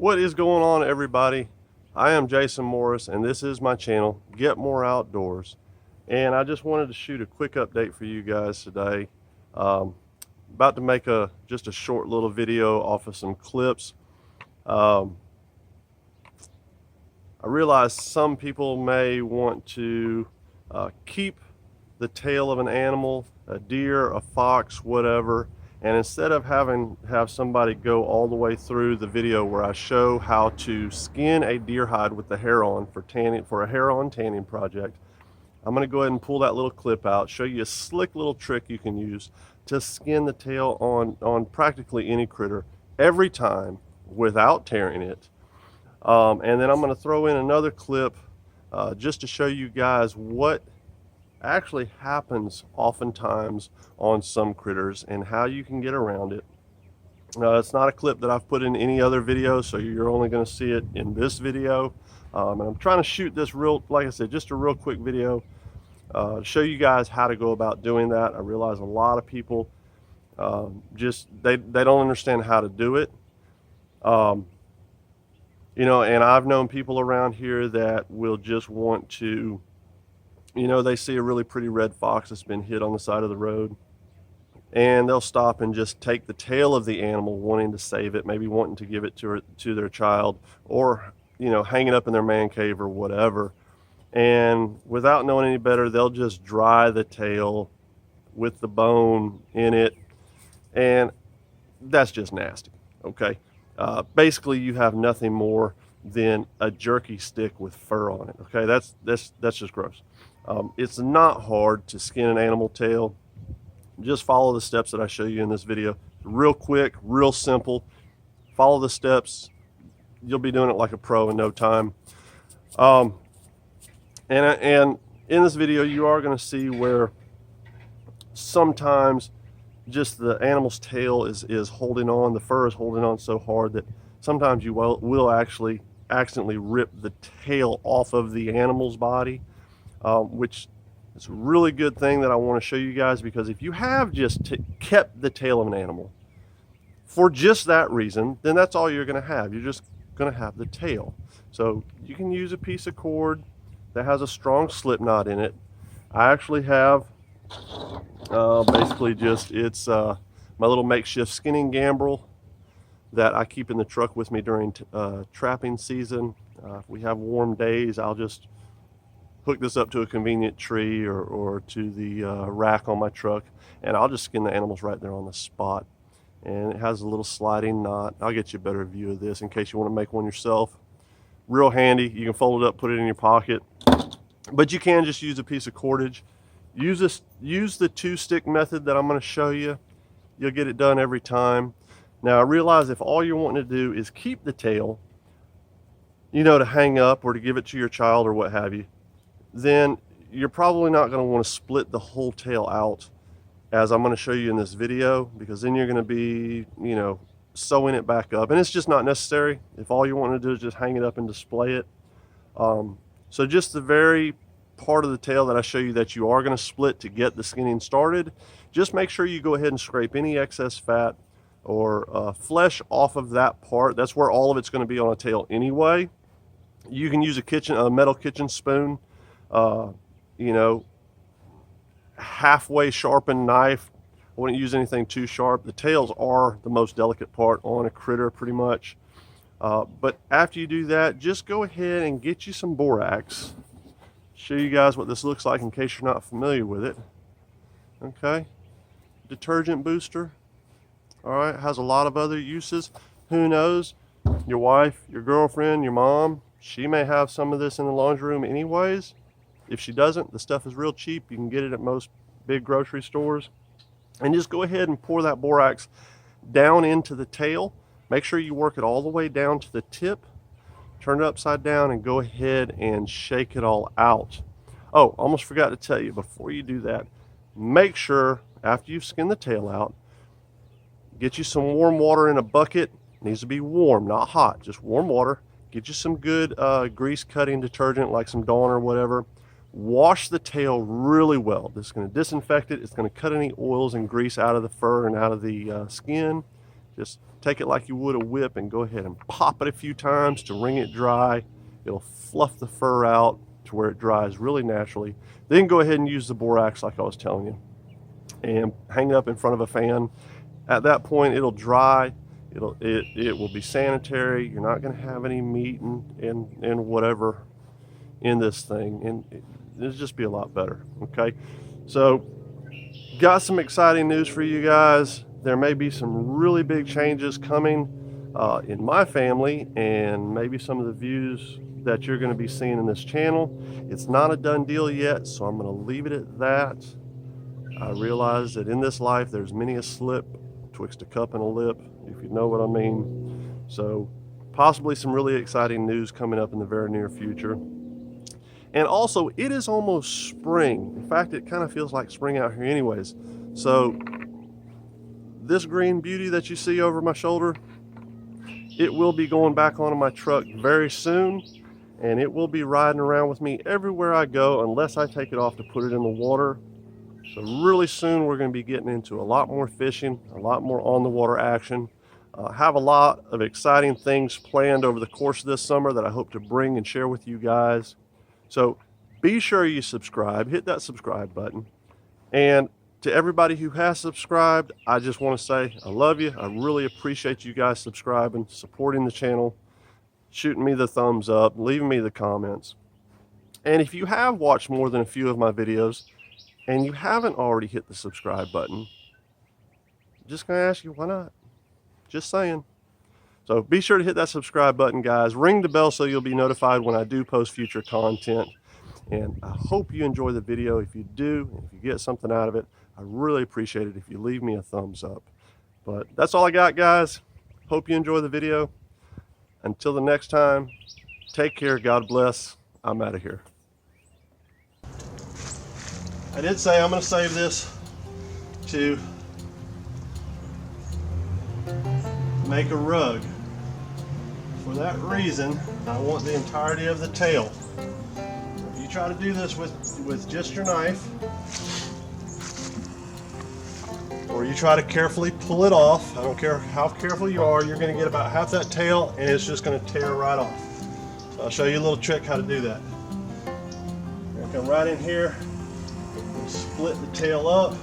What is going on, everybody? I am Jason Morris, and this is my channel, Get More Outdoors. And I just wanted to shoot a quick update for you guys today. About to make just a short little video off of some clips. I realize some people may want to keep the tail of an animal, a deer, a fox, whatever, and instead of have somebody go all the way through the video where I show how to skin a deer hide with the hair on for a hair on tanning project, I'm going to go ahead and pull that little clip out, show you a slick little trick you can use to skin the tail on practically any critter every time without tearing it. And then I'm going to throw in another clip just to show you guys what actually happens oftentimes on some critters and how you can get around it. It's not a clip that I've put in any other video, so you're only going to see it in this video. And I'm trying to shoot this like I said, just a real quick video to show you guys how to go about doing that. I realize a lot of people they don't understand how to do it. You know, and I've known people around here that will just want to, you know, they see a really pretty red fox that's been hit on the side of the road, and they'll stop and just take the tail of the animal, wanting to save it, maybe wanting to give it to their child, or, you know, hang it up in their man cave or whatever. And without knowing any better, they'll just dry the tail with the bone in it, and that's just nasty, okay? Basically, you have nothing more than a jerky stick with fur on it, okay? That's just gross. It's not hard to skin an animal tail. Just follow the steps that I show you in this video. Real quick, real simple. Follow the steps. You'll be doing it like a pro in no time. And in this video, you are going to see where sometimes just the animal's tail is holding on, the fur is holding on so hard that sometimes you will actually accidentally rip the tail off of the animal's body. Which is a really good thing that I want to show you guys, because if you have just kept the tail of an animal for just that reason, then that's all you're going to have. You're just going to have the tail. So you can use a piece of cord that has a strong slip knot in it. I actually have basically just my little makeshift skinning gambrel that I keep in the truck with me during trapping season. If we have warm days, I'll just hook this up to a convenient tree or to the rack on my truck, and I'll just skin the animals right there on the spot. And it has a little sliding knot. I'll get you a better view of this in case you want to make one yourself. Real handy. You can fold it up, put it in your pocket, but you can just use a piece of cordage. Use the 2-stick method that I'm going to show you. You'll get it done every time. Now, I realize if all you're wanting to do is keep the tail, you know, to hang up or to give it to your child or what have you, then you're probably not going to want to split the whole tail out, as I'm going to show you in this video, because then you're going to be, you know, sewing it back up, and it's just not necessary if all you want to do is just hang it up and display it. So just the very part of the tail that I show you that you are going to split to get the skinning started, just make sure you go ahead and scrape any excess fat or flesh off of that part. That's where all of it's going to be on a tail anyway. You can use a metal kitchen spoon, you know, halfway sharpened knife. I wouldn't use anything too sharp. The tails are the most delicate part on a critter, pretty much. But after you do that, just go ahead and get you some borax. Show you guys what this looks like in case you're not familiar with it. Okay, detergent booster. All right, has a lot of other uses. Who knows? Your wife, your girlfriend, your mom, she may have some of this in the laundry room anyways. If she doesn't, the stuff is real cheap. You can get it at most big grocery stores. And just go ahead and pour that borax down into the tail. Make sure you work it all the way down to the tip. Turn it upside down and go ahead and shake it all out. Oh, almost forgot to tell you, before you do that, make sure after you've skinned the tail out, get you some warm water in a bucket. It needs to be warm, not hot, just warm water. Get you some good grease cutting detergent like some Dawn or whatever. Wash the tail really well. This is going to disinfect it. It's going to cut any oils and grease out of the fur and out of the skin. Just take it like you would a whip and go ahead and pop it a few times to wring it dry. It'll fluff the fur out to where it dries really naturally. Then go ahead and use the borax like I was telling you, and hang it up in front of a fan. At that point, it'll dry. It will be sanitary. You're not going to have any meat and whatever in this thing, and it'll just be a lot better. Okay, so got some exciting news for you guys. There may be some really big changes coming in my family, and maybe some of the views that you're going to be seeing in this channel. It's not a done deal yet, so I'm going to leave it at that. I realize that in this life there's many a slip twixt a cup and a lip, if you know what I mean. So possibly some really exciting news coming up in the very near future. And also, it is almost spring. In fact, it kind of feels like spring out here anyways. So this green beauty that you see over my shoulder, it will be going back onto my truck very soon, and it will be riding around with me everywhere I go unless I take it off to put it in the water. So really soon we're going to be getting into a lot more fishing, a lot more on the water action. Have a lot of exciting things planned over the course of this summer that I hope to bring and share with you guys. So be sure you subscribe, hit that subscribe button. And to everybody who has subscribed, I just want to say I love you. I really appreciate you guys subscribing, supporting the channel, shooting me the thumbs up, leaving me the comments. And if you have watched more than a few of my videos and you haven't already hit the subscribe button, I'm just going to ask you, why not? Just saying. So be sure to hit that subscribe button, guys. Ring the bell so you'll be notified when I do post future content. And I hope you enjoy the video. If you do, if you get something out of it, I really appreciate it if you leave me a thumbs up. But that's all I got, guys. Hope you enjoy the video. Until the next time, take care. God bless. I'm out of here. I did say I'm going to save this to make a rug. For that reason, I want the entirety of the tail. If you try to do this with just your knife, or you try to carefully pull it off, I don't care how careful you are, you're going to get about half that tail and it's just going to tear right off. So I'll show you a little trick how to do that. I'm going to come right in here and split the tail up.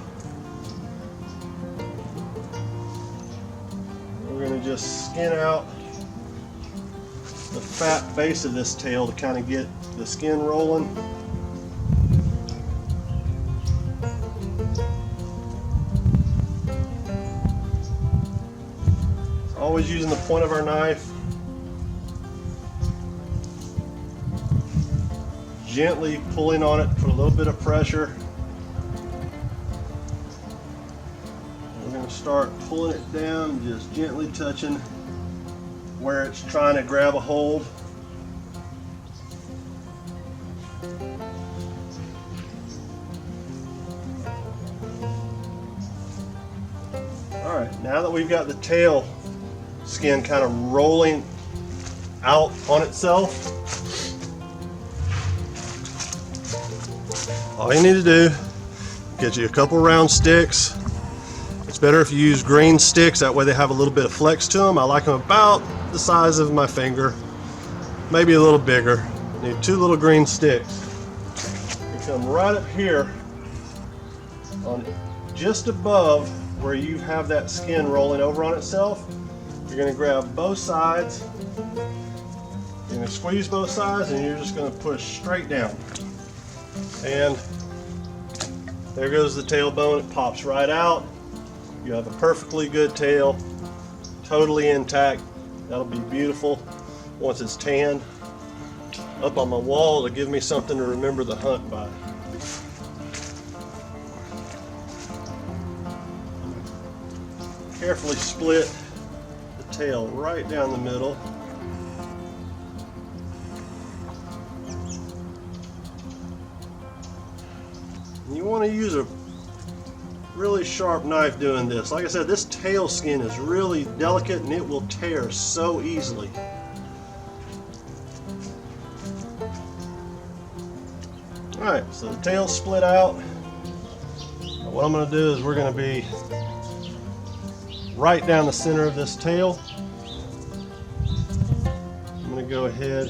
We're going to just skin out the fat base of this tail to kind of get the skin rolling. Always using the point of our knife. Gently pulling on it, put a little bit of pressure. We're going to start pulling it down, just gently touching where it's trying to grab a hold. Alright, now that we've got the tail skin kind of rolling out on itself, all you need to do, get you a couple round sticks. It's better if you use green sticks, that way they have a little bit of flex to them. I like them about the size of my finger, maybe a little bigger. Need 2 little green sticks. You come right up here on just above where you have that skin rolling over on itself. You're going to grab both sides, you're going to squeeze both sides, and you're just going to push straight down. And there goes the tailbone. It pops right out. You have a perfectly good tail, totally intact. That'll be beautiful once it's tanned. Up on my wall to give me something to remember the hunt by. Carefully split the tail right down the middle. And you want to use a really sharp knife doing this. Like I said, this tail skin is really delicate and it will tear so easily. Alright, so the tail's split out. What I'm going to do is we're going to be right down the center of this tail. I'm going to go ahead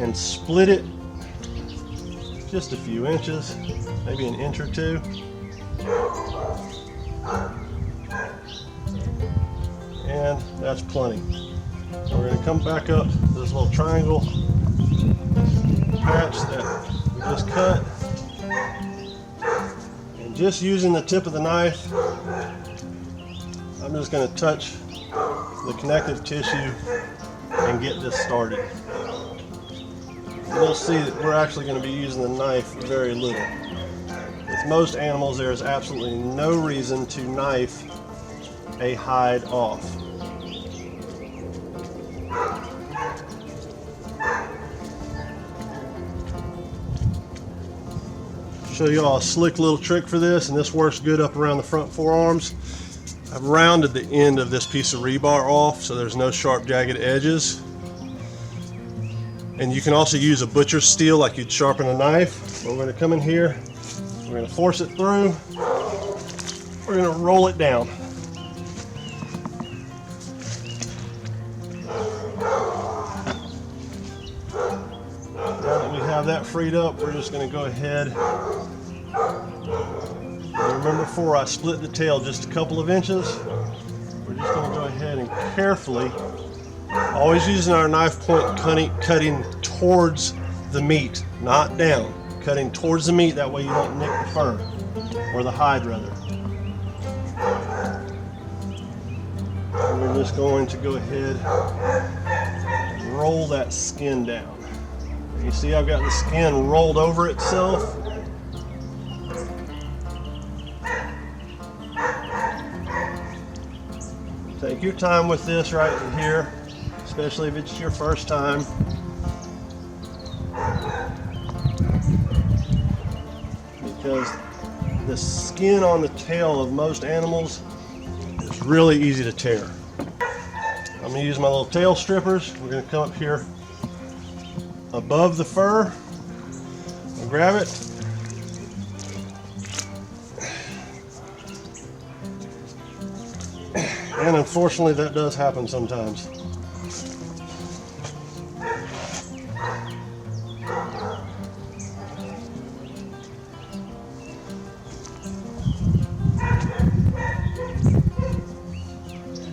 and split it just a few inches, maybe an inch or two. And that's plenty. So we're going to come back up to this little triangle patch that we just cut. And just using the tip of the knife, I'm just going to touch the connective tissue and get this started. You'll see that we're actually going to be using the knife very little. With most animals, there is absolutely no reason to knife a hide off. Show you all a slick little trick for this, and this works good up around the front forearms. I've rounded the end of this piece of rebar off so there's no sharp jagged edges. And you can also use a butcher's steel like you'd sharpen a knife. But we're going to come in here, we're going to force it through, we're going to roll it down. Now that we have that freed up, we're just going to go ahead. And remember before I split the tail just a couple of inches. We're just going to go ahead and carefully, always using our knife point cutting towards the meat, not down. Cutting towards the meat, that way you don't nick the fur, or the hide rather. And we're just going to go ahead and roll that skin down. You see I've got the skin rolled over itself. Take your time with this right here, especially if it's your first time. Because the skin on the tail of most animals is really easy to tear. I'm going to use my little tail strippers. We're going to come up here above the fur and grab it. And unfortunately that does happen sometimes.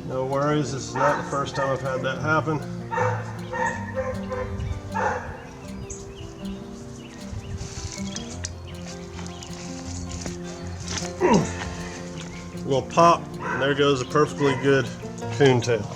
No worries, this is not the first time I've had that happen. We'll pop, and there goes a perfectly good coon tail.